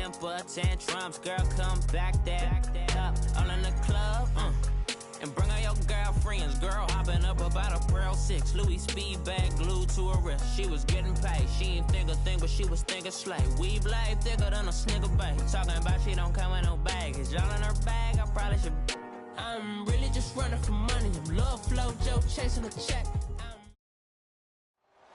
temper tantrums, girl, come back that up. All in the club, and bring all your girlfriends. Girl hopping up about a Pearl 6. Louis speed bag glued to her wrist. She was getting paid. She ain't think a thing, but she was thinking slay. We blade thicker than a snigger bag. Talking about she don't come with no baggage. All in her bag, I probably should. I'm really just running for money. I'm love flow, Joe chasing a check.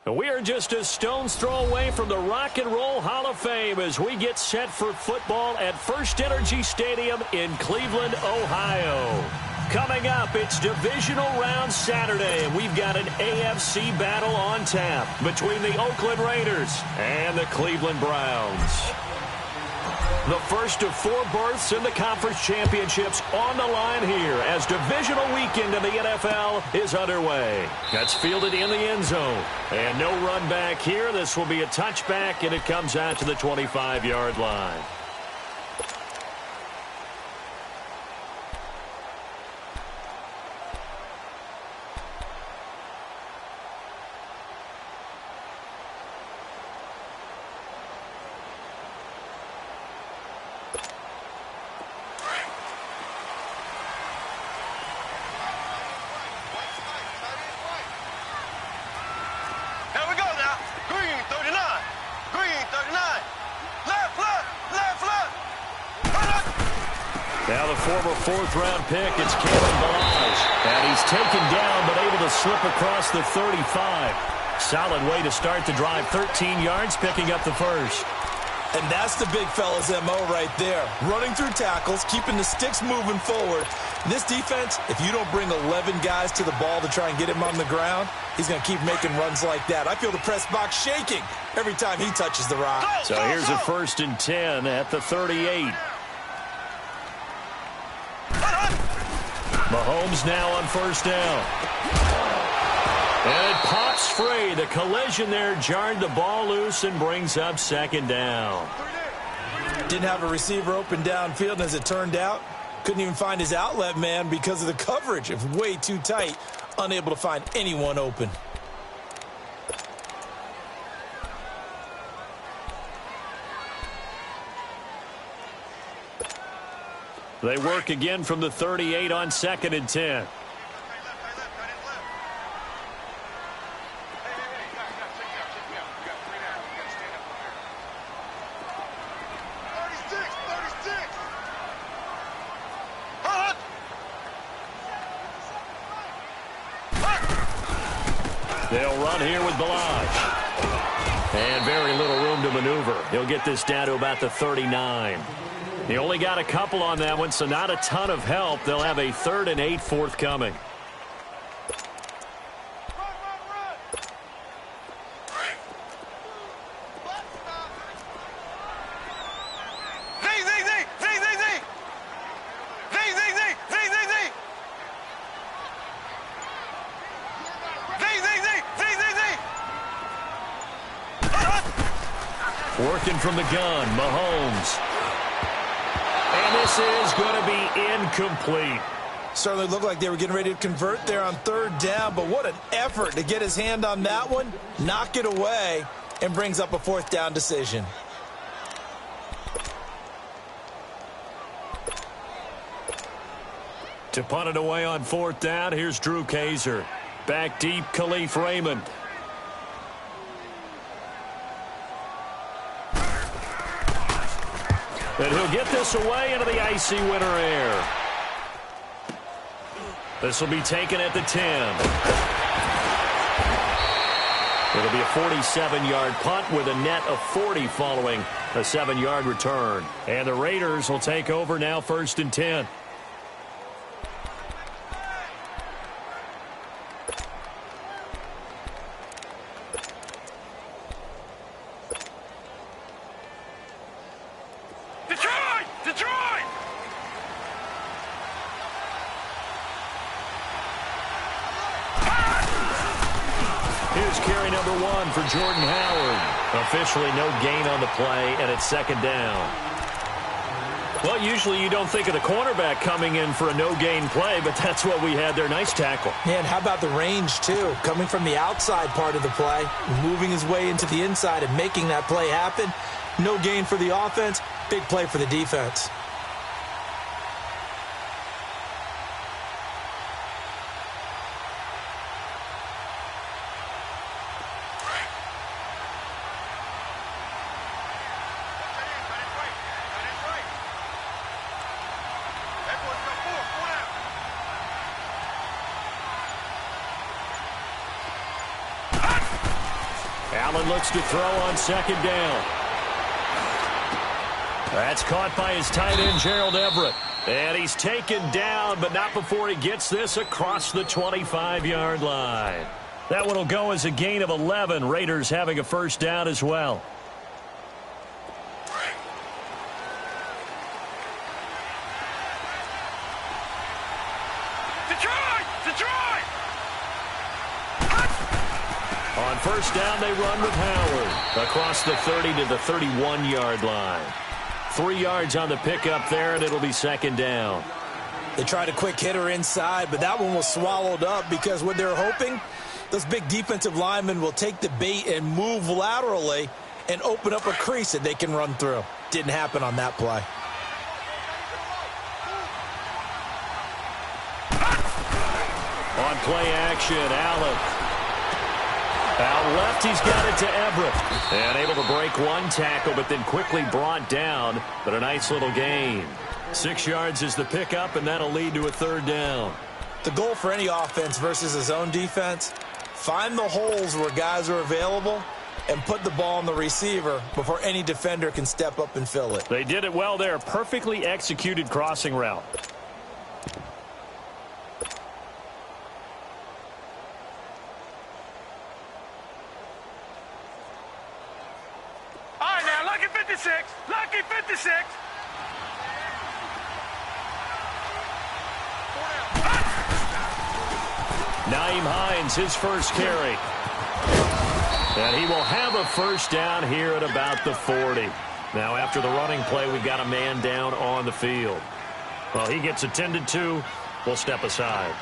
We are just a stone's throw away from the Rock and Roll Hall of Fame as we get set for football at First Energy Stadium in Cleveland, Ohio. Coming up, it's Divisional Round Saturday, and we've got an AFC battle on tap between the Oakland Raiders and the Cleveland Browns. The first of 4 berths in the conference championships on the line here as divisional weekend in the NFL is underway. That's fielded in the end zone. And no run back here. This will be a touchback, and it comes out to the 25-yard line. Now the former 4th-round pick, it's KOM Chitown. And he's taken down but able to slip across the 35. Solid way to start the drive. 13 yards, picking up the first. And that's the big fella's MO right there. Running through tackles, keeping the sticks moving forward. In this defense, if you don't bring 11 guys to the ball to try and get him on the ground, he's going to keep making runs like that. I feel the press box shaking every time he touches the rock. So here's a 1st and 10 at the 38. Mahomes now on 1st down. And it pops free. The collision there jarred the ball loose and brings up 2nd down. Didn't have a receiver open downfield, and as it turned out, couldn't even find his outlet man because of the coverage. It was way too tight, unable to find anyone open. They work again from the 38 on 2nd and 10. They'll run here with Balaj. And very little room to maneuver. He'll get this down to about the 39. He only got a couple on that one, so not a ton of help. They'll have a 3rd and 8 forthcoming. Working from the gun, Mahomes. And this is going to be incomplete. Certainly looked like they were getting ready to convert there on 3rd down, but what an effort to get his hand on that one, knock it away, and brings up a 4th down decision. To punt it away on 4th down, here's Drew Kaiser. Back deep, Khalif Raymond. And he'll get this away into the icy winter air. This will be taken at the 10. It'll be a 47-yard punt with a net of 40 following a 7-yard return. And the Raiders will take over now 1st and 10. For Jordan Howard. Officially no gain on the play, and it's 2nd down. Well, usually you don't think of the cornerback coming in for a no-gain play, but that's what we had there. Nice tackle. And how about the range, too? Coming from the outside part of the play, moving his way into the inside and making that play happen. No gain for the offense, big play for the defense. Allen looks to throw on second down. That's caught by his tight end, Gerald Everett. And he's taken down, but not before he gets this across the 25-yard line. That one will go as a gain of 11. Raiders having a first down as well. On first down, they run with Howard across the 30 to the 31-yard line. 3 yards on the pickup there, and it'll be second down. They tried a quick hitter inside, but that one was swallowed up because what they're hoping, those big defensive linemen will take the bait and move laterally and open up a crease that they can run through. Didn't happen on that play. On play action, Allen. Out left, he's got it to Everett. And able to break one tackle, but then quickly brought down. But a nice little gain. 6 yards is the pickup, and that'll lead to a third down. The goal for any offense versus his own defense, find the holes where guys are available and put the ball on the receiver before any defender can step up and fill it. They did it well there. Perfectly executed crossing route. Lucky 56. Nyheim Hines, his first carry. And he will have a first down here at about the 40. Now, after the running play, we've got a man down on the field. Well, he gets attended to. We'll step aside.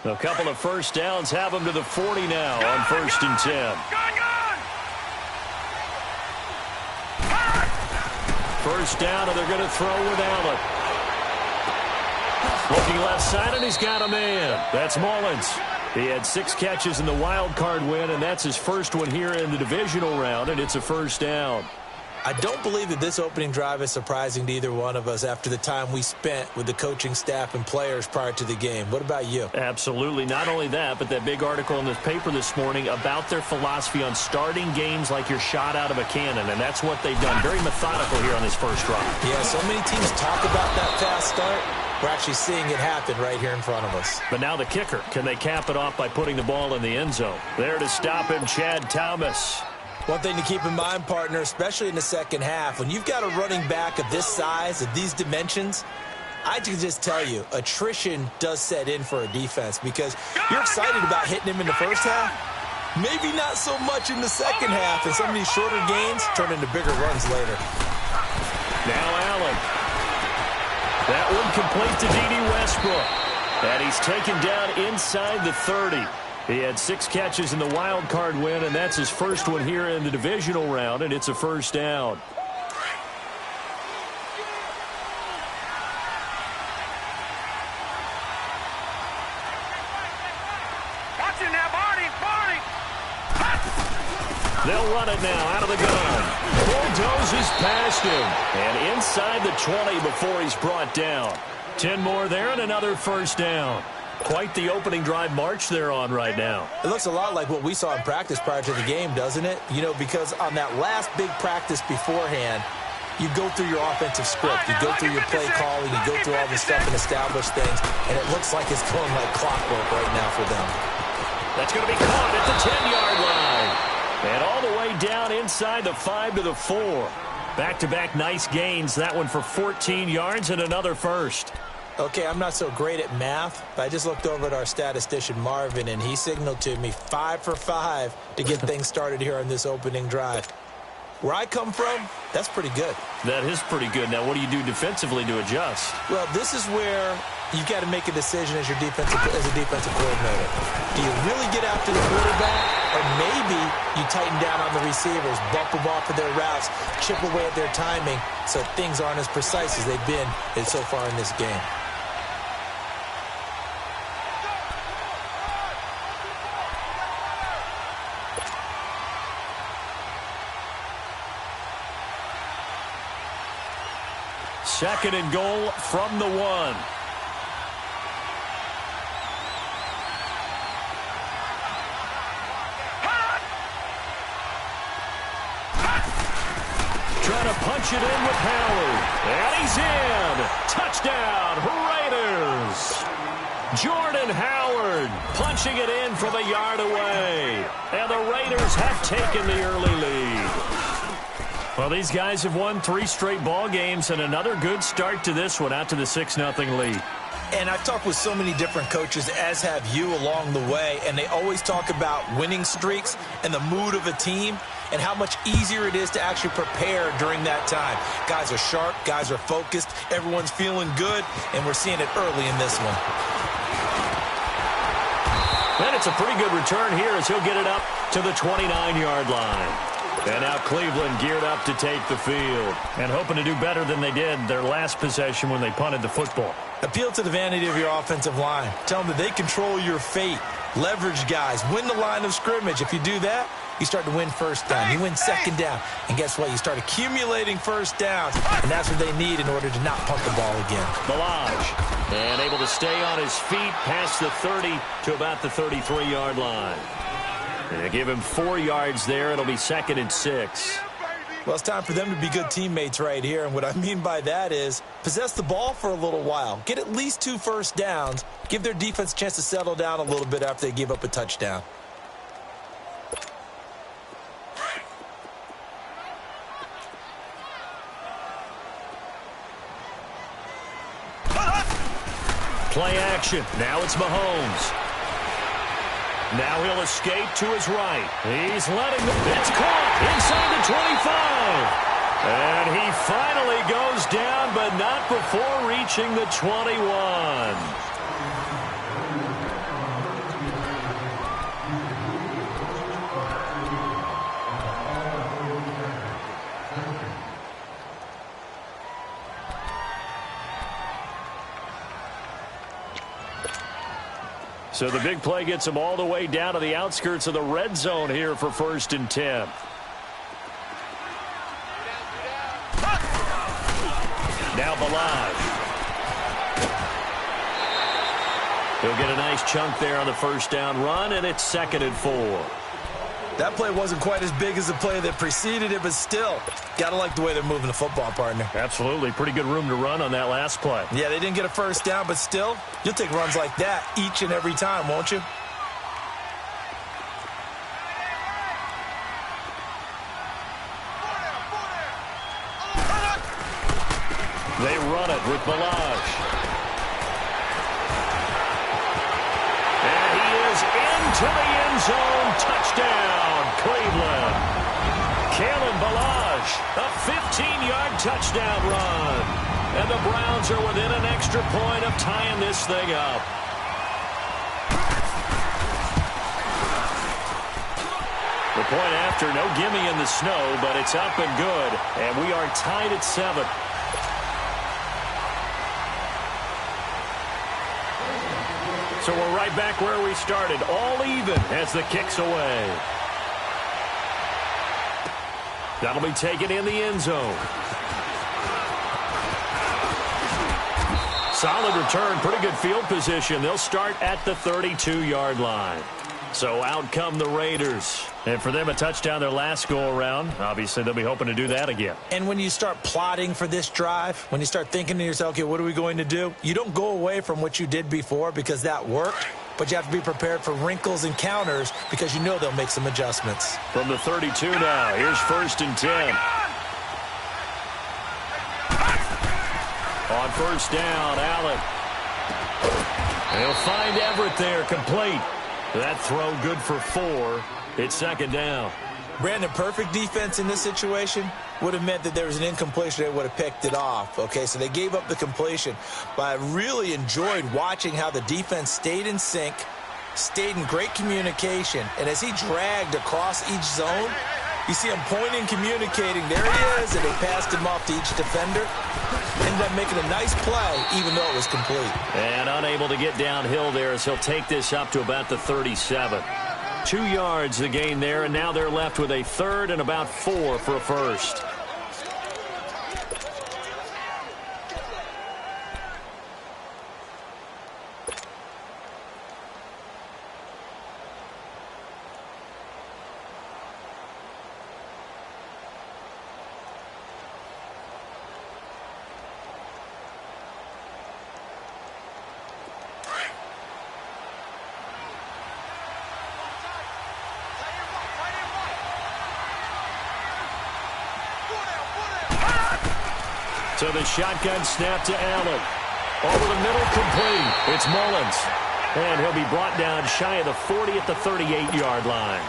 A couple of first downs have them to the 40 now on 1st and 10. First down, and they're going to throw with Allen. Looking left side, and he's got a man. That's Mullins. He had 6 catches in the wild card win, and that's his first one here in the divisional round, and it's a first down. I don't believe that this opening drive is surprising to either one of us after the time we spent with the coaching staff and players prior to the game. What about you? Absolutely. Not only that, but that big article in the paper this morning about their philosophy on starting games like you're shot out of a cannon, and that's what they've done. Very methodical here on this first drive. Yeah, so many teams talk about that fast start. We're actually seeing it happen right here in front of us. But now the kicker. Can they cap it off by putting the ball in the end zone? There to stop him, Chad Thomas. One thing to keep in mind, partner, especially in the second half, when you've got a running back of this size, of these dimensions, I can just tell you, attrition does set in for a defense because you're excited about hitting him in the first half. Maybe not so much in the second half, and some of these shorter gains turn into bigger runs later. Now Allen. That one complete to D.D. Westbrook. And he's taken down inside the 30. He had 6 catches in the wild card win, and that's his first one here in the divisional round, and it's a first down. Watch it now, Barney. They'll run it now out of the gun. Bulldozes past him. And inside the 20 before he's brought down. 10 more there and another first down. Quite the opening drive march they're on right now. It looks a lot like what we saw in practice prior to the game, doesn't it? You know, because on that last big practice beforehand, you go through your offensive script. You go through your play calling. You go through all this stuff and establish things. And it looks like it's going like clockwork right now for them. That's going to be caught at the 10-yard line. And all the way down inside the 5 to the 4. Back-to-back nice gains. That one for 14 yards and another first. Okay, I'm not so great at math, but I just looked over at our statistician, Marvin, and he signaled to me 5 for 5 to get things started here on this opening drive. Where I come from, that's pretty good. That is pretty good. Now, what do you do defensively to adjust? Well, this is where you've got to make a decision as a defensive coordinator. Do you really get after the quarterback, or maybe you tighten down on the receivers, bump them off of their routes, chip away at their timing so things aren't as precise as they've been so far in this game? Second and goal from the 1. Trying to punch it in with Howard. And he's in. Touchdown, Raiders. Jordan Howard punching it in from a yard away. And the Raiders have taken the early lead. Well, these guys have won 3 straight ball games and another good start to this one, out to the 6-0 lead. And I've talked with so many different coaches, as have you, along the way, and they always talk about winning streaks and the mood of a team and how much easier it is to actually prepare during that time. Guys are sharp, guys are focused, everyone's feeling good, and we're seeing it early in this one. And it's a pretty good return here as he'll get it up to the 29-yard line. And now Cleveland geared up to take the field and hoping to do better than they did their last possession when they punted the football. Appeal to the vanity of your offensive line. Tell them that they control your fate. Leverage guys. Win the line of scrimmage. If you do that, you start to win first down. You win second down. And guess what? You start accumulating first downs. And that's what they need in order to not punt the ball again. Milage. And able to stay on his feet past the 30 to about the 33-yard line. And they give him 4 yards there. It'll be 2nd and 6. Well, it's time for them to be good teammates right here. And what I mean by that is possess the ball for a little while. Get at least 2 first downs. Give their defense a chance to settle down a little bit after they give up a touchdown. Play action. Now it's Mahomes. Now he'll escape to his right. He's letting it's caught inside the 25. And he finally goes down, but not before reaching the 21. So the big play gets him all the way down to the outskirts of the red zone here for 1st and 10. Now Milage. He'll get a nice chunk there on the first down run, and it's 2nd and 4. That play wasn't quite as big as the play that preceded it, but still, got to like the way they're moving the football, partner. Absolutely. Pretty good room to run on that last play. Yeah, they didn't get a first down, but still, you'll take runs like that each and every time, won't you? They run it with Milage. And he is into the end zone. Touchdown, Cleveland. Kalen Milage, a 15-yard touchdown run. And the Browns are within an extra point of tying this thing up. The point after, no gimme in the snow, but it's up and good. And we are tied at 7. So we're right back where we started, all even as the kick's away. That'll be taken in the end zone. Solid return, pretty good field position. They'll start at the 32-yard line. So out come the Raiders. And for them, a touchdown their last go-around. Obviously, they'll be hoping to do that again. And when you start plotting for this drive, when you start thinking to yourself, okay, what are we going to do? You don't go away from what you did before because that worked, but you have to be prepared for wrinkles and counters because you know they'll make some adjustments. From the 32 now, here's 1st and 10. On first down, Allen. He'll find Everett there, complete. That throw good for 4. It's 2nd down. Brandon, perfect defense in this situation would have meant that there was an incompletion. They would have picked it off. Okay, so they gave up the completion. But I really enjoyed watching how the defense stayed in sync, stayed in great communication, and as he dragged across each zone, you see him pointing, communicating. There he is, and they passed him off to each defender. Ended up making a nice play, even though it was complete. And unable to get downhill there as he'll take this up to about the 37. 2 yards the gain there, and now they're left with a third and about 4 for a first. So the shotgun snap to Allen. Over the middle, complete. It's Mullins. And he'll be brought down shy of the 40 at the 38-yard line.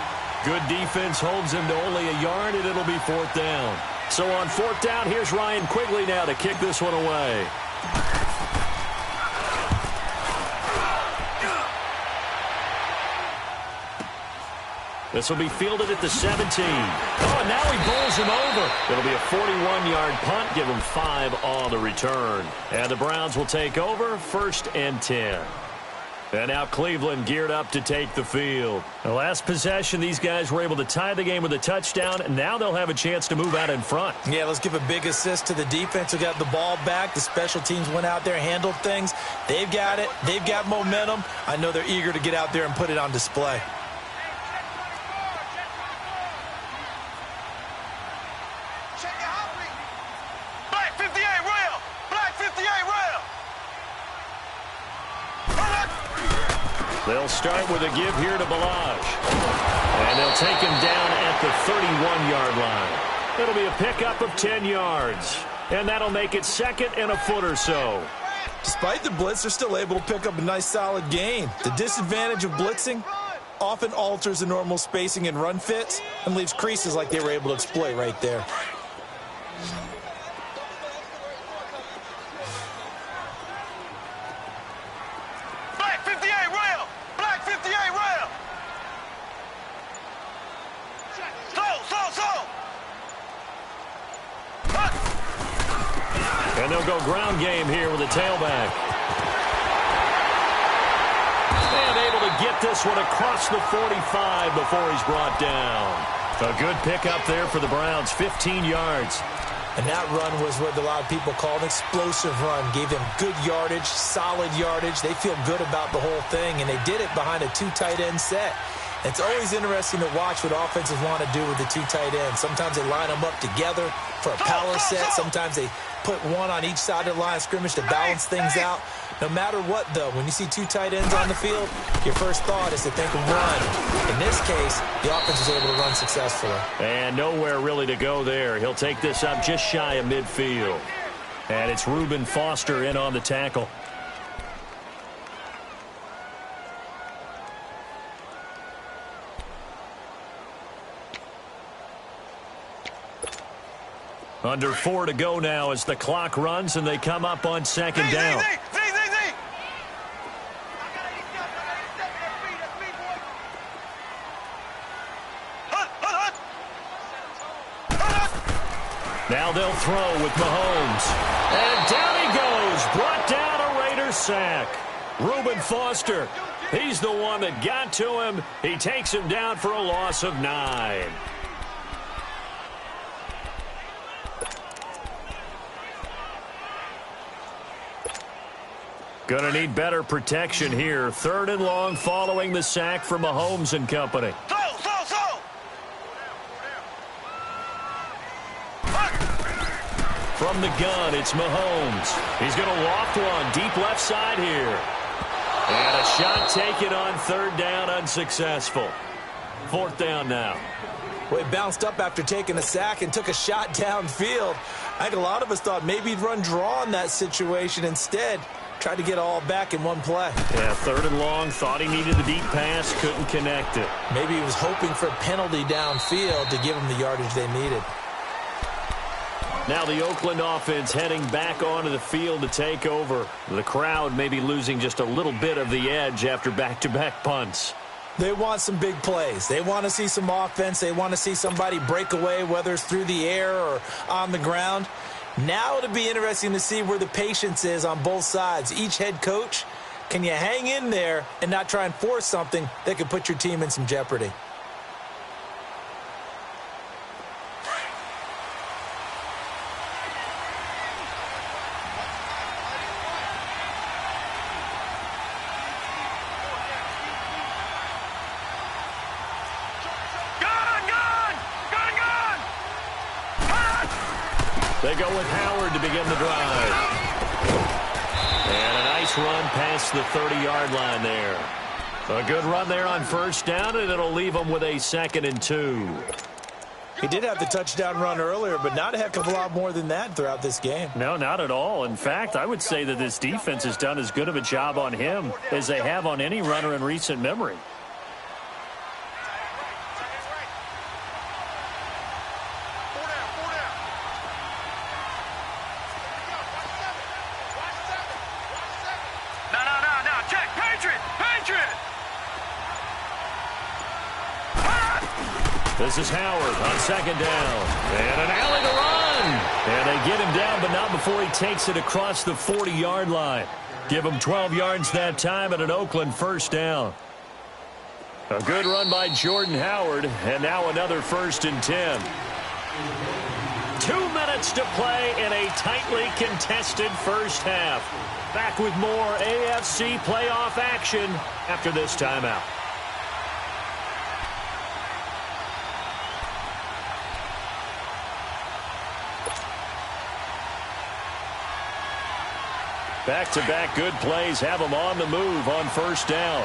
Good defense holds him to only a yard, and it'll be 4th down. So on 4th down, here's Ryan Quigley now to kick this one away. This will be fielded at the 17. Oh, and now he bowls him over. It'll be a 41-yard punt. Give him 5 on the return. And the Browns will take over 1st and 10. And now Cleveland geared up to take the field. The last possession, these guys were able to tie the game with a touchdown, and now they'll have a chance to move out in front. Yeah, let's give a big assist to the defense who got the ball back. The special teams went out there, handled things. They've got it. They've got momentum. I know they're eager to get out there and put it on display. They'll start with a give here to Balaj. And they'll take him down at the 31-yard line. It'll be a pickup of 10 yards. And that'll make it 2nd and a foot or so. Despite the blitz, they're still able to pick up a nice solid gain. The disadvantage of blitzing often alters the normal spacing and run fits and leaves creases like they were able to exploit right there. And they'll go ground game here with a tailback. And able to get this one across the 45 before he's brought down. A good pickup there for the Browns, 15 yards. And that run was what a lot of people call an explosive run. Gave them good yardage, solid yardage. They feel good about the whole thing, and they did it behind a 2 tight end set. It's always interesting to watch what offenses want to do with the 2 tight ends. Sometimes they line them up together for a power set. Sometimes they put one on each side of the line of scrimmage to balance things out. No matter what, though, when you see 2 tight ends on the field, your first thought is to think of run. In this case, the offense was able to run successfully. And nowhere really to go there. He'll take this up just shy of midfield. And it's Reuben Foster in on the tackle. Under 4 to go now as the clock runs and they come up on 2nd down. Now they'll throw with Mahomes. And down he goes. Brought down a Raider sack. Reuben Foster. He's the one that got to him. He takes him down for a loss of 9. Gonna need better protection here. 3rd and long following the sack from Mahomes and company. From the gun, it's Mahomes. He's gonna loft one deep left side here. And a shot taken on 3rd down, unsuccessful. 4th down now. Well, he bounced up after taking a sack and took a shot downfield. I think a lot of us thought maybe he'd run draw in that situation. Instead, Tried to get all back in one play. Yeah, 3rd and long. Thought he needed the deep pass. Couldn't connect it. Maybe he was hoping for a penalty downfield to give him the yardage they needed. Now the Oakland offense heading back onto the field to take over. The crowd may be losing just a little bit of the edge after back-to-back punts. They want some big plays. They want to see some offense. They want to see somebody break away, whether it's through the air or on the ground. Now it'll be interesting to see where the patience is on both sides. Each head coach, can you hang in there and not try and force something that could put your team in some jeopardy? They go with Howard to begin the drive. And a nice run past the 30-yard line there. A good run there on 1st down, and it'll leave them with a 2nd and 2. He did have the touchdown run earlier, but not a heck of a lot more than that throughout this game. No, not at all. In fact, I would say that this defense has done as good of a job on him as they have on any runner in recent memory. This is Howard on 2nd down. And an alley to run. And they get him down, but not before he takes it across the 40-yard line. Give him 12 yards that time at an Oakland 1st down. A good run by Jordan Howard, and now another 1st and 10. 2 minutes to play in a tightly contested first half. Back with more AFC playoff action after this timeout. Back-to-back good plays have them on the move on 1st down.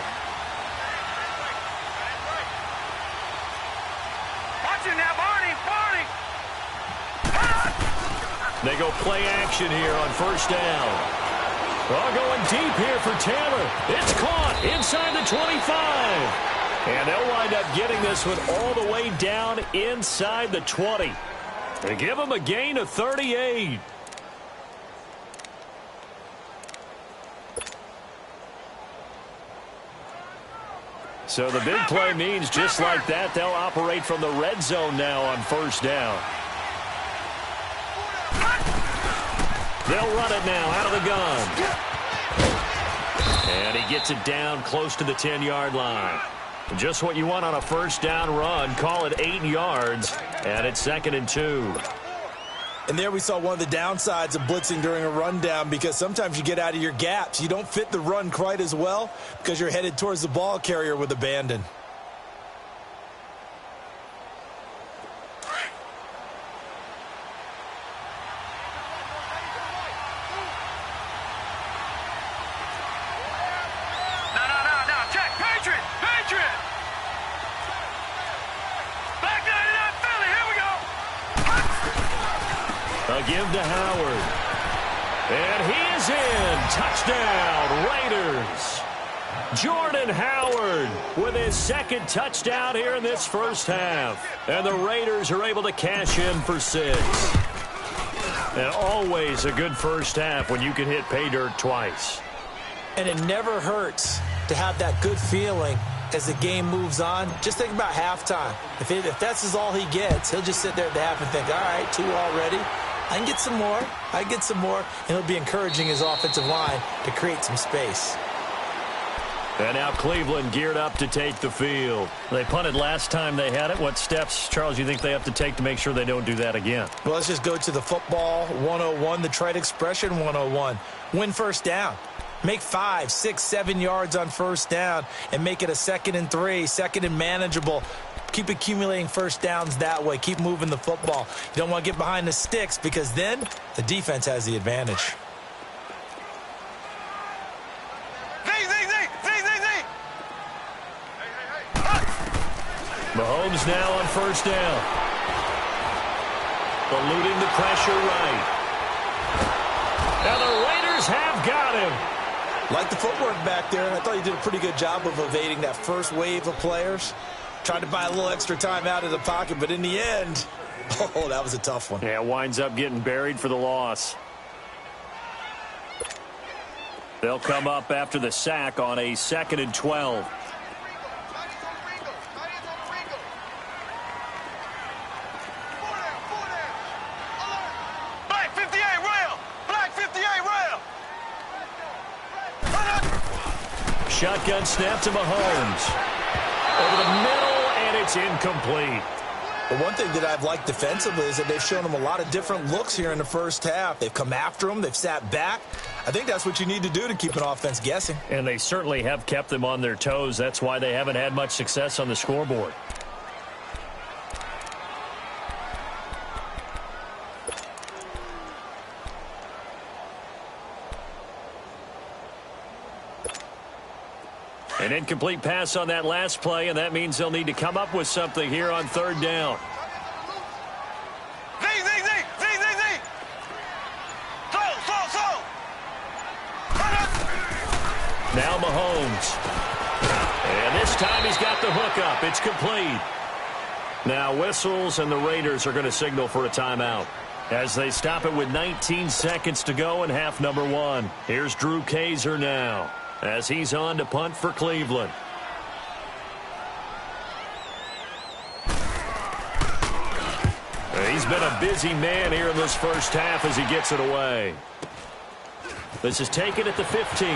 Watch it now, Barney! They go play action here on 1st down. Well, going deep here for Taylor. It's caught inside the 25. And they'll wind up getting this one all the way down inside the 20. They give them a gain of 38. So the big play means just like that, they'll operate from the red zone now on 1st down. They'll run it now out of the gun. And he gets it down close to the 10-yard line. Just what you want on a 1st down run. Call it 8 yards, and it's 2nd and 2. And there we saw one of the downsides of blitzing during a rundown, because sometimes you get out of your gaps. You don't fit the run quite as well because you're headed towards the ball carrier with abandon. No, check, Patriot! Back 99 Philly, here we go! A give to Howard. And he is in. Touchdown, Raiders. Jordan Howard with his 2nd touchdown here in this first half. And the Raiders are able to cash in for 6. And always a good first half when you can hit pay dirt twice. And it never hurts to have that good feeling as the game moves on. Just think about halftime. If that's all he gets, he'll just sit there at the half and think, all right, 2 already. I can get some more. And it'll be encouraging his offensive line to create some space. And now Cleveland geared up to take the field. They punted last time they had it. What steps, Charles, you think they have to take to make sure they don't do that again? Well, let's just go to the football 101, the trite expression 101. Win 1st down. Make 5, 6, 7 yards on 1st down and make it a 2nd and 3, 2nd and manageable. Keep accumulating 1st downs that way. Keep moving the football. You don't want to get behind the sticks, because then the defense has the advantage. Mahomes now on 1st down. Eluding the pressure right. And the Raiders have got him. Like the footwork back there. I thought he did a pretty good job of evading that first wave of players. Tried to buy a little extra time out of the pocket, but in the end, oh, that was a tough one. Yeah, winds up getting buried for the loss. They'll come up after the sack on a 2nd and 12. Black 58 rail! Black 58 rail! Shotgun snap to Mahomes. Over the middle, and it's incomplete. The one thing that I've liked defensively is that they've shown him a lot of different looks here in the first half. They've come after him. They've sat back. I think that's what you need to do to keep an offense guessing. And they certainly have kept them on their toes. That's why they haven't had much success on the scoreboard. An incomplete pass on that last play, and that means they'll need to come up with something here on 3rd down. Z! So! Now Mahomes. And this time he's got the hook up. It's complete. Now whistles, and the Raiders are going to signal for a timeout as they stop it with 19 seconds to go in half number 1. Here's Drew Kaiser now, as he's on to punt for Cleveland. He's been a busy man here in this first half as he gets it away. This is taken at the 15.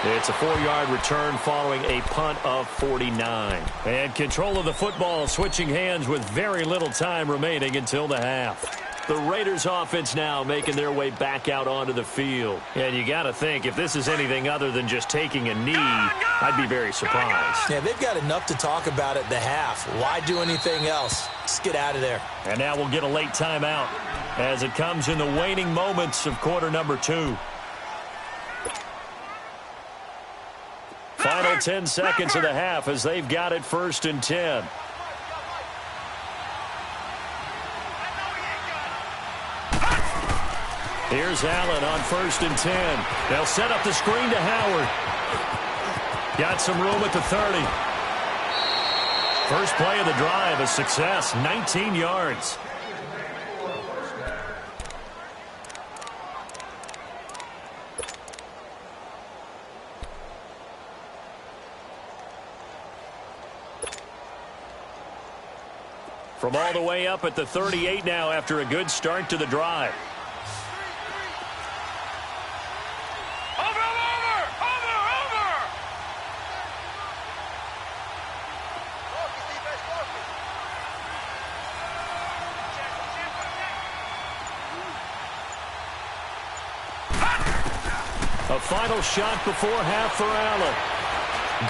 It's a 4-yard return following a punt of 49. And control of the football switching hands with very little time remaining until the half. The Raiders offense now making their way back out onto the field. And you got to think, if this is anything other than just taking a knee, I'd be very surprised. Yeah, they've got enough to talk about at the half. Why do anything else? Just get out of there. And now we'll get a late timeout as it comes in the waning moments of quarter number 2. Final 10 seconds of the half as they've got it 1st and 10. Here's Allen on 1st and 10. They'll set up the screen to Howard. Got some room at the 30. First play of the drive, a success, 19 yards. From all the way up at the 38 now after a good start to the drive. A final shot before half for Allen.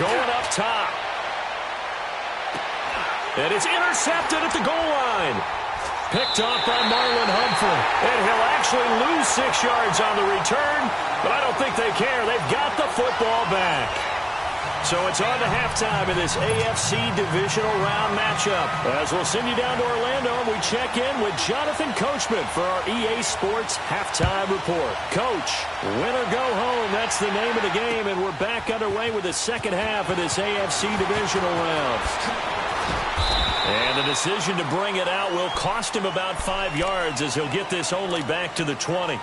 Going up top. And it's intercepted at the goal line. Picked off by Marlon Humphrey. And he'll actually lose 6 yards on the return, but I don't think they care. They've got the football back. So it's on to halftime in this AFC divisional round matchup. As we'll send you down to Orlando, and we check in with Jonathan Coachman for our EA Sports Halftime Report. Coach, win or go home, that's the name of the game, and we're back underway with the second half of this AFC divisional round. And the decision to bring it out will cost him about 5 yards as he'll get this only back to the 20.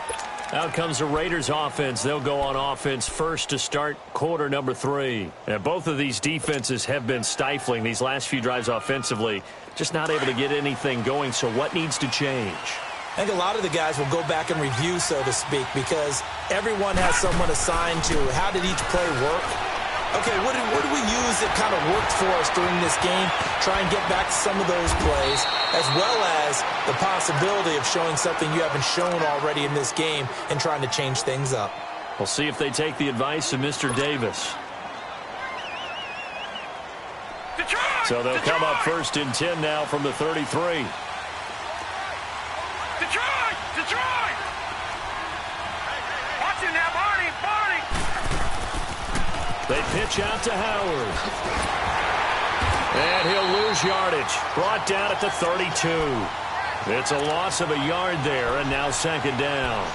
Out comes the Raiders offense. They'll go on offense first to start quarter number 3. And both of these defenses have been stifling these last few drives offensively. Just not able to get anything going. So what needs to change? I think a lot of the guys will go back and review, so to speak, because everyone has someone assigned to how did each play work. Okay, what did we use that kind of worked for us during this game? Try and get back to some of those plays, as well as the possibility of showing something you haven't shown already in this game and trying to change things up. We'll see if they take the advice of Mr. Davis. Detroit! So they'll come up 1st and 10 now from the 33. Detroit! Detroit! Watch him now, Barney! Barney! They pitch out to Howard. And he'll lose yardage. Brought down at the 32. It's a loss of a yard there, and now 2nd down.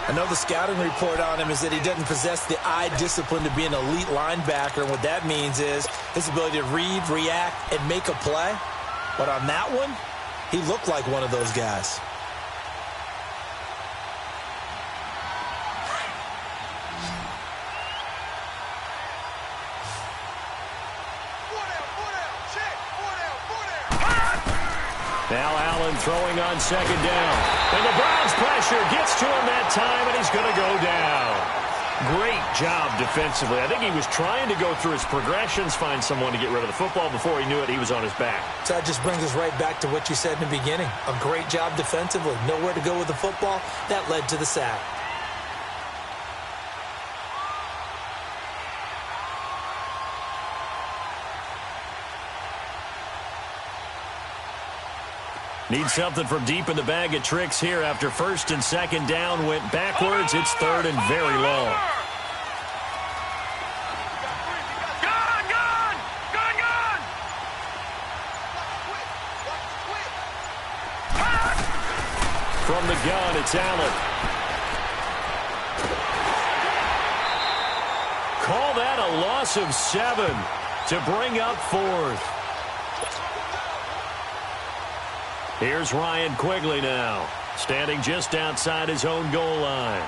I know the scouting report on him is that he doesn't possess the eye discipline to be an elite linebacker. And what that means is his ability to read, react, and make a play. But on that one, he looked like one of those guys. Now Allen throwing on second down. And the Browns pressure gets to him that time, and he's going to go down. Great job defensively. I think he was trying to go through his progressions, find someone to get rid of the football. Before he knew it, he was on his back. So that just brings us right back to what you said in the beginning. A great job defensively. Nowhere to go with the football. That led to the sack. Need something from deep in the bag of tricks here after first and second down went backwards. It's third and very long. From the gun, it's Allen. Call that a loss of 7 to bring up fourth. Here's Ryan Quigley now, standing just outside his own goal line.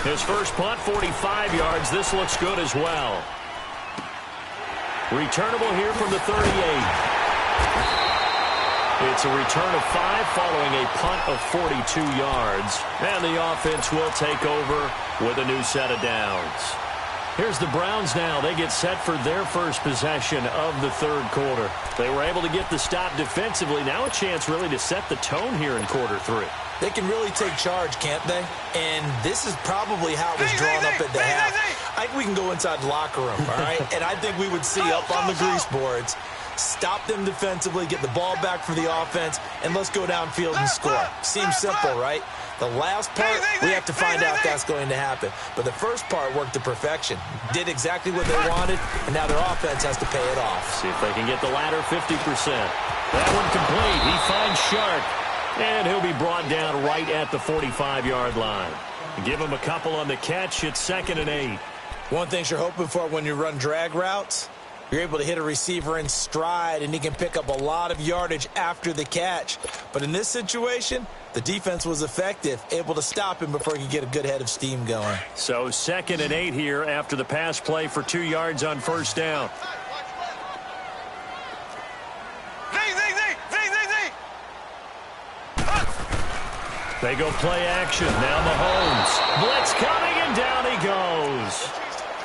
His first punt, 45 yards. This looks good as well. Returnable here from the 38. It's a return of 5 following a punt of 42 yards. And the offense will take over with a new set of downs. Here's the Browns now. They get set for their first possession of the third quarter. They were able to get the stop defensively. Now a chance really to set the tone here in quarter 3. They can really take charge, can't they? And this is probably how it was drawn up at the half. I think we can go inside the locker room, all right? And I think we would see up on the grease boards, stop them defensively, get the ball back for the offense, and let's go downfield and score. Seems simple, right? The last part, we have to find out if that's going to happen. But the first part worked to perfection. Did exactly what they wanted, and now their offense has to pay it off. See if they can get the latter 50%. That one complete. He finds Shark, and he'll be brought down right at the 45-yard line. Give him a couple on the catch. It's 2nd and 8. One thing you're hoping for when you run drag routes, you're able to hit a receiver in stride, and he can pick up a lot of yardage after the catch. But in this situation, the defense was effective, able to stop him before he could get a good head of steam going. So 2nd and 8 here after the pass play for 2 yards on first down. They go play action. Now Mahomes. Blitz coming, and down he goes.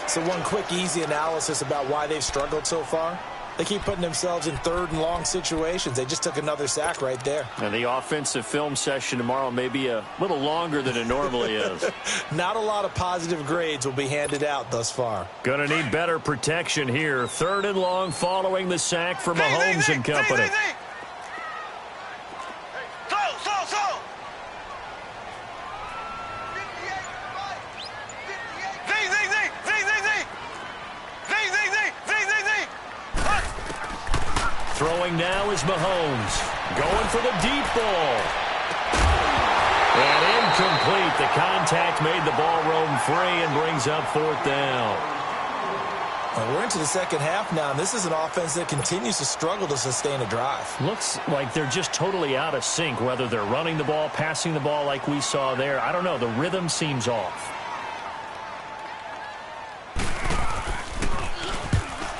So one quick, easy analysis about why they've struggled so far. They keep putting themselves in third and long situations. They just took another sack right there. And the offensive film session tomorrow may be a little longer than it normally is. Not a lot of positive grades will be handed out thus far. Gonna need better protection here. 3rd and long following the sack for Mahomes and company. Throwing now is Mahomes. Going for the deep ball. And incomplete. The contact made the ball roam free and brings up 4th down. Well, we're into the second half now, and this is an offense that continues to struggle to sustain a drive. Looks like they're just totally out of sync, whether they're running the ball, passing the ball like we saw there. I don't know. The rhythm seems off.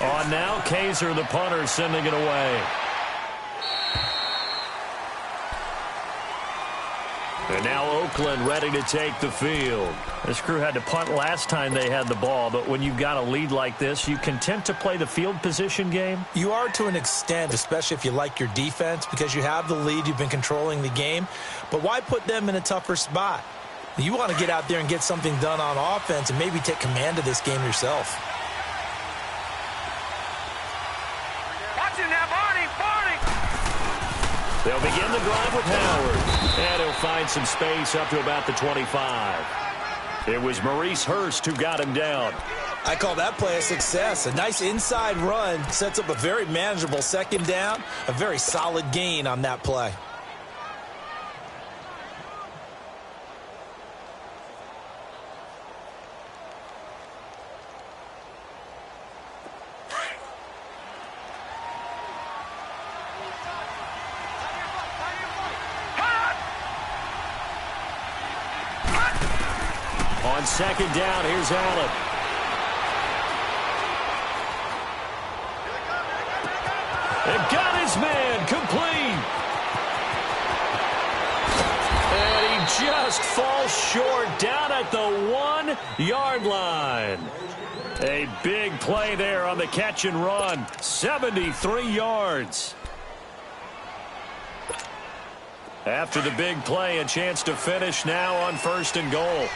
On now, Kaiser, the punter, sending it away. And now Oakland ready to take the field. This crew had to punt last time they had the ball, but when you've got a lead like this, you content to play the field position game? You are to an extent, especially if you like your defense, because you have the lead, you've been controlling the game. But why put them in a tougher spot? You want to get out there and get something done on offense and maybe take command of this game yourself. They'll begin the drive with Howard. And he'll find some space up to about the 25. It was Maurice Hurst who got him down. I call that play a success. A nice inside run sets up a very manageable second down. A very solid gain on that play. On second down, here's Allen. And got his man complete. And he just falls short down at the 1-yard line. A big play there on the catch and run. 73 yards. After the big play, a chance to finish now on 1st and goal.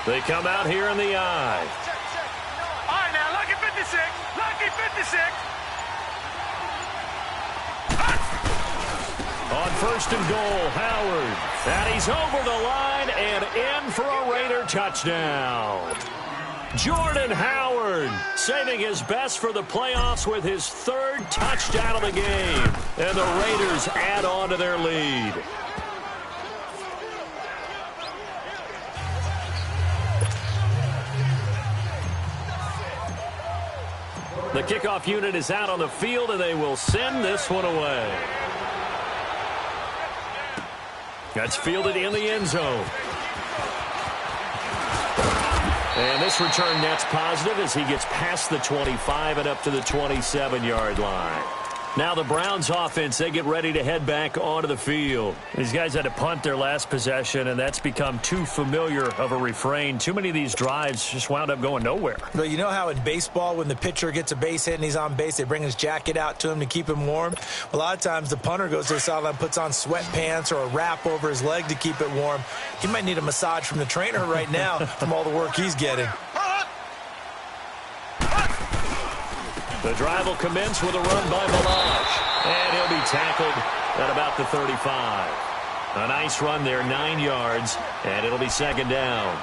They come out here in the eye. All right, now, lucky 56. Lucky 56. On 1st and goal, Howard. And he's over the line and in for a Raider touchdown. Jordan Howard saving his best for the playoffs with his 3rd touchdown of the game. And the Raiders add on to their lead. The kickoff unit is out on the field, and they will send this one away. That's fielded in the end zone. And this return net's positive as he gets past the 25 and up to the 27-yard line. Now the Browns offense, they get ready to head back onto the field. These guys had to punt their last possession, and that's become too familiar of a refrain. Too many of these drives just wound up going nowhere. But you know how in baseball, when the pitcher gets a base hit and he's on base, they bring his jacket out to him to keep him warm? A lot of times the punter goes to the sideline, puts on sweatpants or a wrap over his leg to keep it warm. He might need a massage from the trainer right now from all the work he's getting. The drive will commence with a run by Balaj. And he'll be tackled at about the 35. A nice run there, 9 yards, and it'll be 2nd down.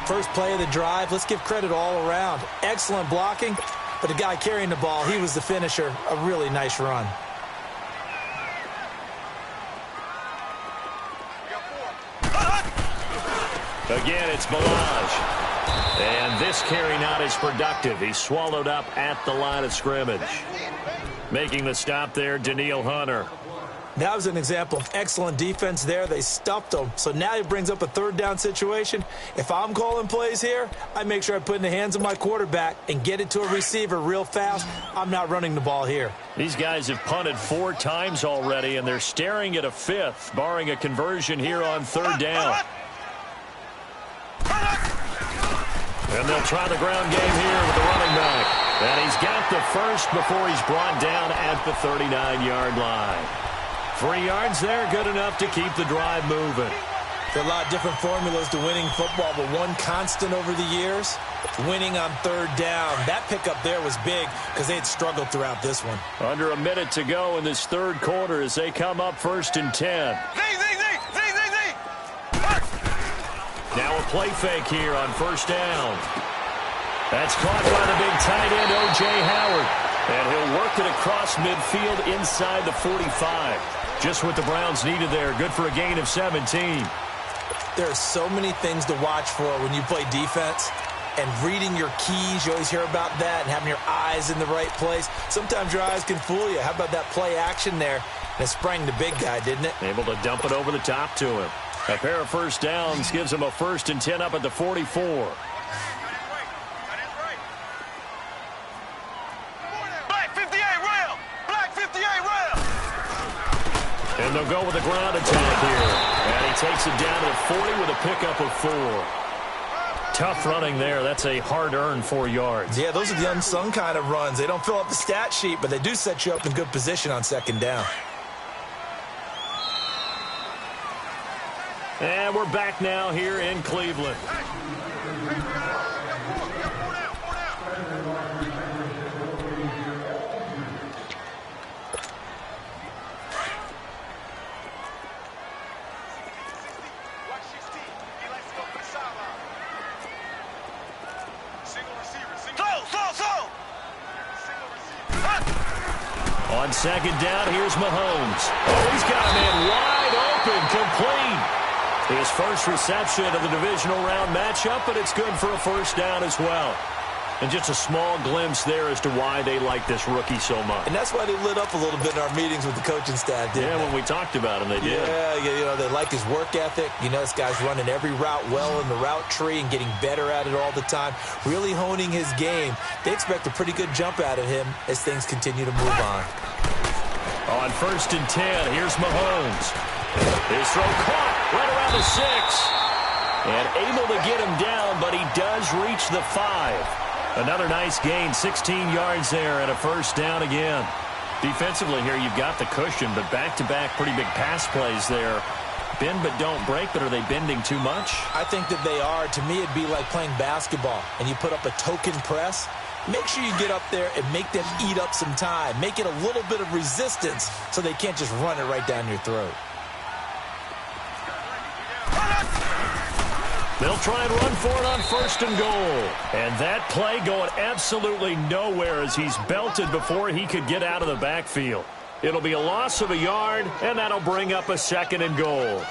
First play of the drive, let's give credit all around. Excellent blocking, but the guy carrying the ball, he was the finisher. A really nice run. Again, it's Balaj. And this carry not as productive. He's swallowed up at the line of scrimmage. Making the stop there, Danielle Hunter. That was an example of excellent defense there. They stuffed him. So now he brings up a 3rd down situation. If I'm calling plays here, I make sure I put it in the hands of my quarterback and get it to a receiver real fast. I'm not running the ball here. These guys have punted 4 times already, and they're staring at a 5th, barring a conversion here on 3rd down. And they'll try the ground game here with the running back. And he's got the first before he's brought down at the 39-yard line. 3 yards there, good enough to keep the drive moving. There are a lot of different formulas to winning football, but one constant over the years, winning on 3rd down. That pickup there was big because they had struggled throughout this one. Under a minute to go in this 3rd quarter as they come up 1st and 10. Now a play fake here on 1st down. That's caught by the big tight end, O.J. Howard. And he'll work it across midfield inside the 45. Just what the Browns needed there. Good for a gain of 17. There are so many things to watch for when you play defense. And reading your keys, you always hear about that, and having your eyes in the right place. Sometimes your eyes can fool you. How about that play action there? And it sprang the big guy, didn't it? Able to dump it over the top to him. A pair of 1st downs gives him a 1st and 10 up at the 44. Black 58 rail! Black 58 rail! And they'll go with a ground attack here. And he takes it down to the 40 with a pickup of 4. Tough running there. That's a hard-earned 4 yards. Yeah, those are the unsung kind of runs. They don't fill up the stat sheet, but they do set you up in good position on 2nd down. And we're back now here in Cleveland. On 2nd down, here's Mahomes. Oh, he's got a man wide open, complete. His first reception of the divisional round matchup, but it's good for a 1st down as well. And just a small glimpse there as to why they like this rookie so much. And that's why they lit up a little bit in our meetings with the coaching staff, didn't they? When we talked about him, they did. Yeah, they like his work ethic. This guy's running every route well in the route tree and getting better at it all the time, really honing his game. They expect a pretty good jump out of him as things continue to move on. On 1st and 10, here's Mahomes. His throw caught right around the 6. And able to get him down, but he does reach the 5. Another nice gain, 16 yards there and a 1st down again. Defensively here, you've got the cushion, but back-to-back pretty big pass plays there. Bend but don't break, but are they bending too much? I think that they are. To me, it'd be like playing basketball, and you put up a token press. Make sure you get up there and make them eat up some time. Make it a little bit of resistance so they can't just run it right down your throat. They'll try and run for it on 1st and goal. And that play going absolutely nowhere as he's belted before he could get out of the backfield. It'll be a loss of a yard, and that'll bring up a 2nd and goal.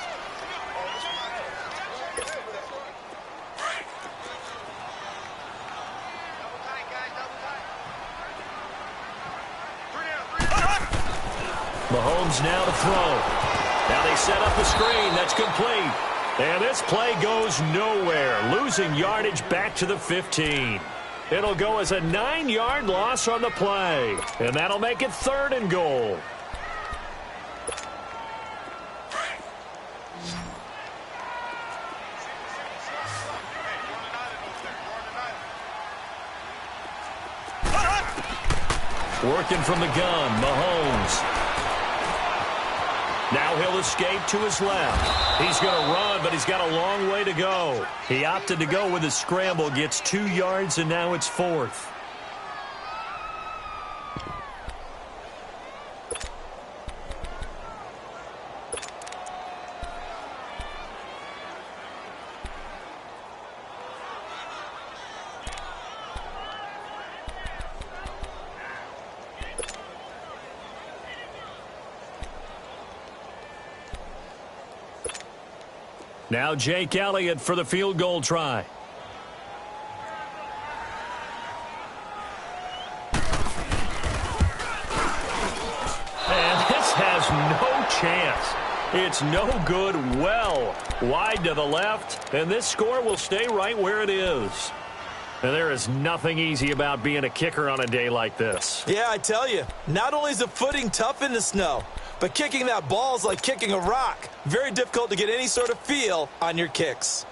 Mahomes now to throw. Now they set up the screen. That's complete. And this play goes nowhere, losing yardage back to the 15. It'll go as a 9-yard loss on the play, and that'll make it 3rd and goal. Working from the gun, Mahomes. Now he'll escape to his left. He's going to run, but he's got a long way to go. He opted to go with his scramble, gets 2 yards, and now it's 4th. Now Jake Elliott for the field goal try. And this has no chance. It's no good, well wide to the left, and this score will stay right where it is. And there is nothing easy about being a kicker on a day like this. Yeah, I tell you, not only is the footing tough in the snow, but kicking that ball is like kicking a rock. Very difficult to get any sort of feel on your kicks.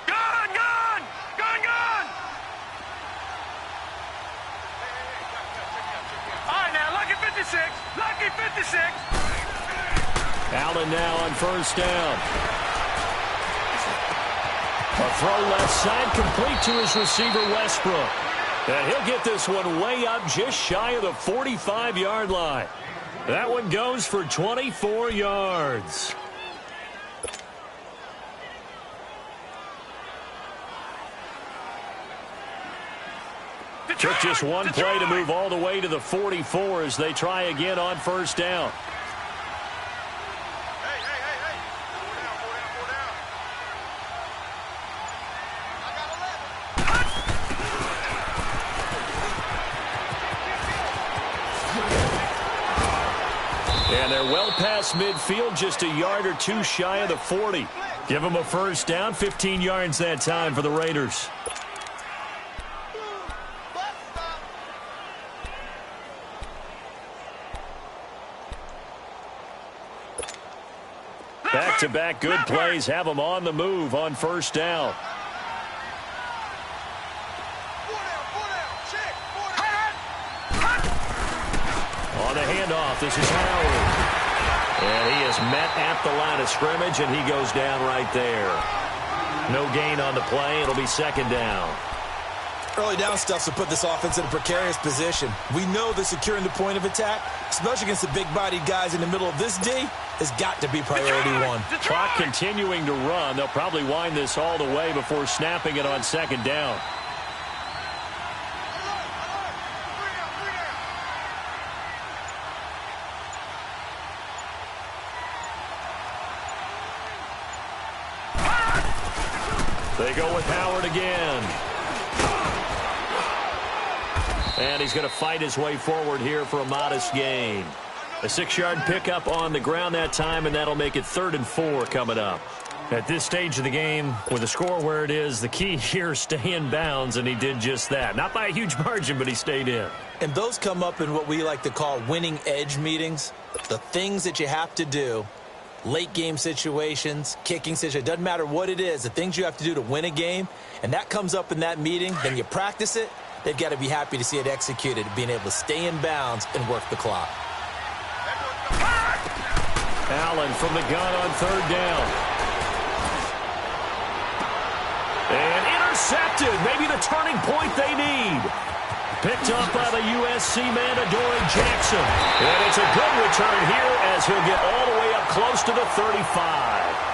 Gun! Gun! Gun! Gun! All right, now, lucky 56. Lucky 56. Allen now on 1st down. A throw left side complete to his receiver, Westbrook. And he'll get this one way up just shy of the 45-yard line. That one goes for 24 yards. Took just one play to move all the way to the 44 as they try again on 1st down. And they're well past midfield, just a yard or two shy of the 40. Give them a 1st down, 15 yards that time for the Raiders. Back-to-back good plays have them on the move on 1st down. On the handoff, this is Howard. And he is met at the line of scrimmage, and he goes down right there. No gain on the play. It'll be 2nd down. Early down stuff to put this offense in a precarious position. We know that securing the point of attack, especially against the big-bodied guys in the middle of this D, has got to be priority one. Clock continuing to run. They'll probably wind this all the way before snapping it on 2nd down. They go with Howard again. And he's going to fight his way forward here for a modest gain. A 6-yard pickup on the ground that time, and that'll make it 3rd and 4 coming up. At this stage of the game, with the score where it is, the key here is stay in bounds, and he did just that. Not by a huge margin, but he stayed in. And those come up in what we like to call winning edge meetings. The things that you have to do, late game situations, kicking situations, doesn't matter what it is, the things you have to do to win a game, and that comes up in that meeting, then you practice it, they've got to be happy to see it executed, being able to stay in bounds and work the clock. Allen from the gun on 3rd down. And intercepted. Maybe the turning point they need. Picked up by the USC man, Adoree Jackson. And it's a good return here as he'll get all the way up close to the 35.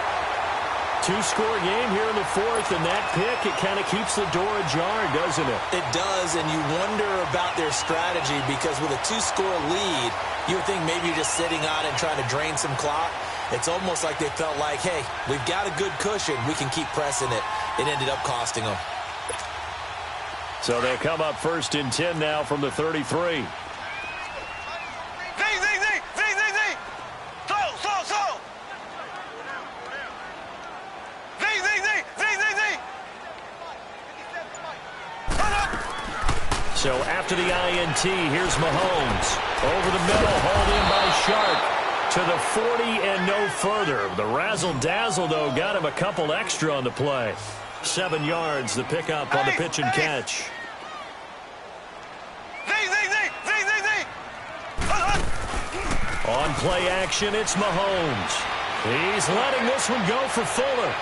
2-score game here in the 4th, and that pick, it kind of keeps the door ajar, doesn't it? It does, and you wonder about their strategy because with a 2-score lead, you would think maybe you're just sitting on it and trying to drain some clock. It's almost like they felt like, hey, we've got a good cushion. We can keep pressing it. It ended up costing them. So they'll come up 1st and 10 now from the 33. So after the INT, here's Mahomes. Over the middle, hauled in by Sharp to the 40 and no further. The razzle-dazzle, though, got him a couple extra on the play. 7 yards, the pickup on the pitch and catch. On play action, it's Mahomes. He's letting this one go for Fuller.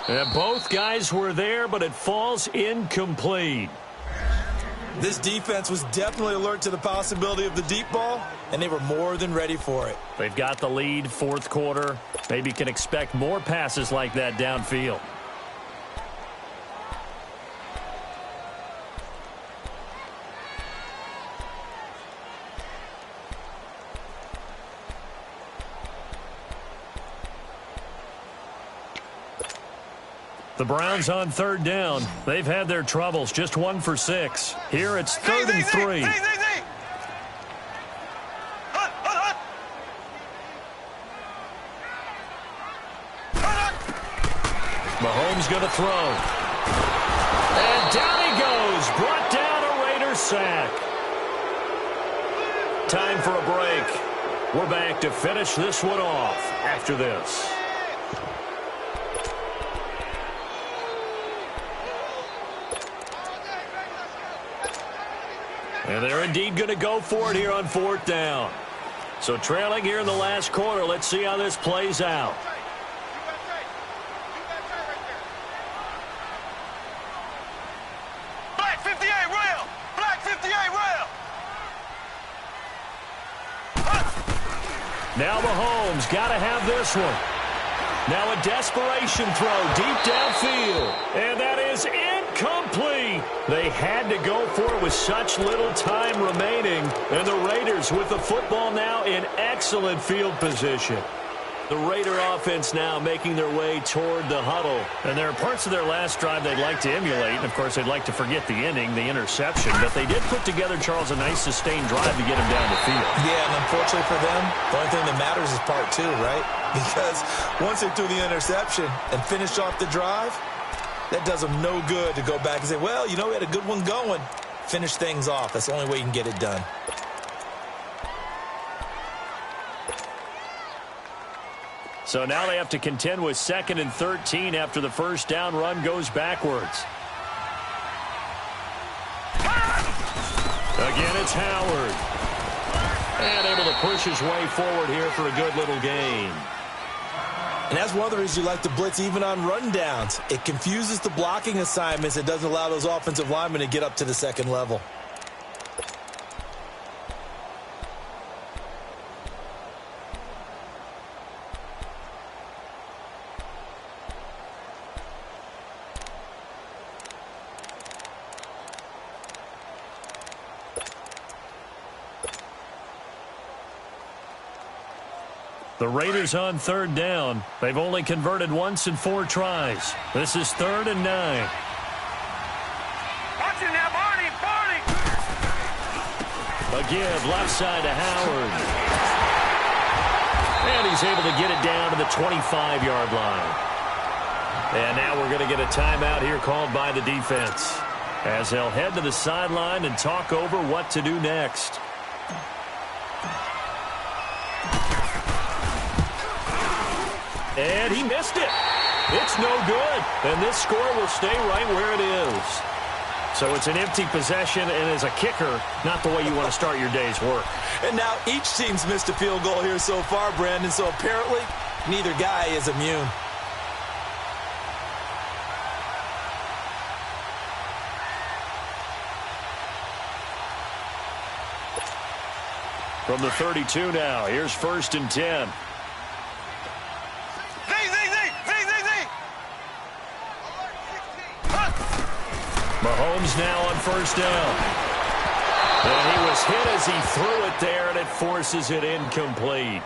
And both guys were there, but it falls incomplete. This defense was definitely alert to the possibility of the deep ball, and they were more than ready for it. They've got the lead, 4th quarter. Maybe can expect more passes like that downfield. The Browns on 3rd down. They've had their troubles, just 1 for 6. Here it's 3rd and 3. Mahomes going to throw. And down he goes. Brought down a Raider sack. Time for a break. We're back to finish this one off after this. And they're indeed going to go for it here on 4th down. So trailing here in the last quarter. Let's see how this plays out. Black 58 rail! Black 58 rail! Now Mahomes got to have this one. Now a desperation throw deep downfield. And that is incomplete. They had to go for it with such little time remaining. And the Raiders with the football now in excellent field position. The Raider offense now making their way toward the huddle. And there are parts of their last drive they'd like to emulate. And, of course, they'd like to forget the inning, the interception. But they did put together, Charles, a nice sustained drive to get him down the field. Yeah, and unfortunately for them, the only thing that matters is part 2, right? Because once they threw the interception and finished off the drive, that does them no good to go back and say, well, you know, we had a good one going. Finish things off. That's the only way you can get it done. So now they have to contend with 2nd and 13 after the first down run goes backwards. Again, it's Howard. And able to push his way forward here for a good little gain. And that's one of the reasons you like to blitz even on rundowns. It confuses the blocking assignments. It doesn't allow those offensive linemen to get up to the 2nd level. The Raiders on third down. They've only converted once in 4 tries. This is 3rd and 9. Watch it now, Barney, Barney. A give left side to Howard. And he's able to get it down to the 25-yard line. And now we're going to get a timeout here called by the defense, as they'll head to the sideline and talk over what to do next. And he missed it. It's no good. And this score will stay right where it is. So it's an empty possession, and as a kicker, not the way you want to start your day's work. And now each team's missed a field goal here so far, Brandon, so apparently neither guy is immune. From the 32 now, here's 1st and 10. Mahomes now on 1st down. And he was hit as he threw it there, and it forces it incomplete.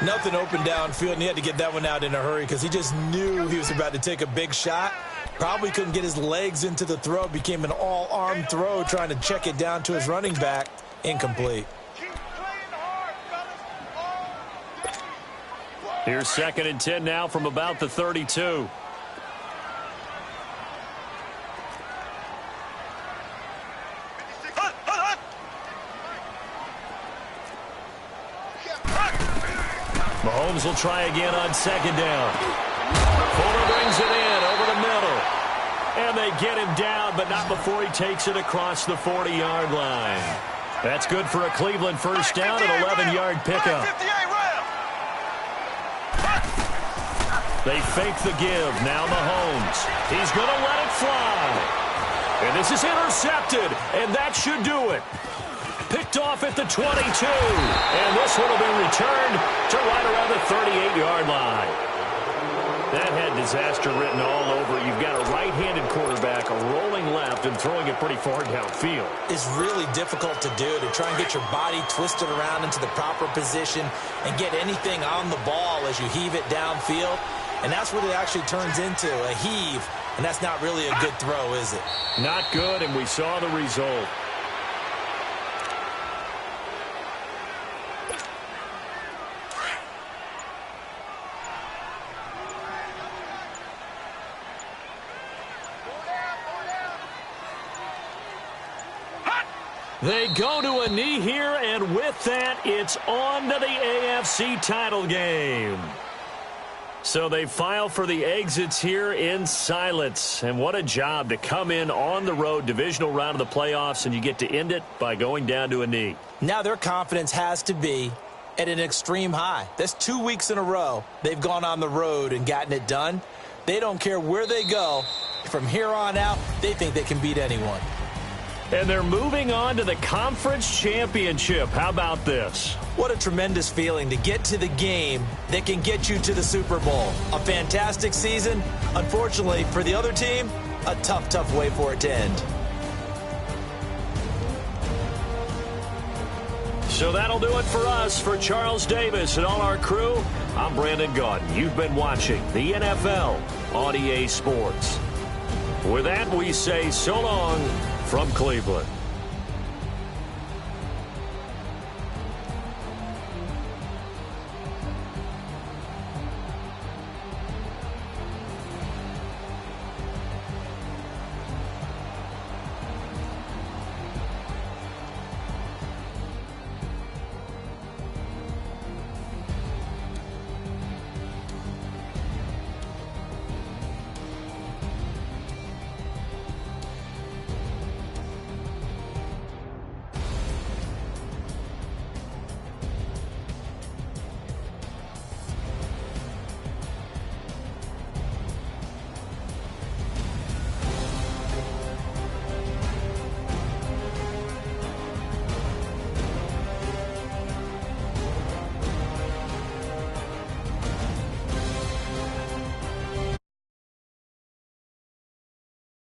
Nothing open downfield, and he had to get that one out in a hurry because he just knew he was about to take a big shot. Probably couldn't get his legs into the throw. Became an all-arm throw trying to check it down to his running back. Incomplete. Here's 2nd and 10 now from about the 32. Mahomes will try again on 2nd down. Fuller brings it in over the middle. And they get him down, but not before he takes it across the 40-yard line. That's good for a Cleveland 1st down and 11-yard pickup. They fake the give. Now Mahomes. He's going to let it fly. And this is intercepted, and that should do it. Picked off at the 22. And this one will be returned to right around the 38-yard line. That had disaster written all over it. You've got a right-handed quarterback, a rolling left, and throwing it pretty far downfield. It's really difficult to do, to try and get your body twisted around into the proper position and get anything on the ball as you heave it downfield. And that's what it actually turns into, a heave. And that's not really a good throw, is it? Not good, and we saw the result. They go to a knee here, and with that, it's on to the AFC title game. So they file for the exits here in silence. And what a job to come in on the road, divisional round of the playoffs, and you get to end it by going down to a knee. Now their confidence has to be at an extreme high. That's 2 weeks in a row they've gone on the road and gotten it done. They don't care where they go. From here on out, they think they can beat anyone. And they're moving on to the conference championship. How about this? What a tremendous feeling to get to the game that can get you to the Super Bowl. A fantastic season. Unfortunately, for the other team, a tough, tough way for it to end. So that'll do it for us. For Charles Davis and all our crew, I'm Brandon Gaudin. You've been watching the NFL on EA Sports. With that, we say so long from Cleveland.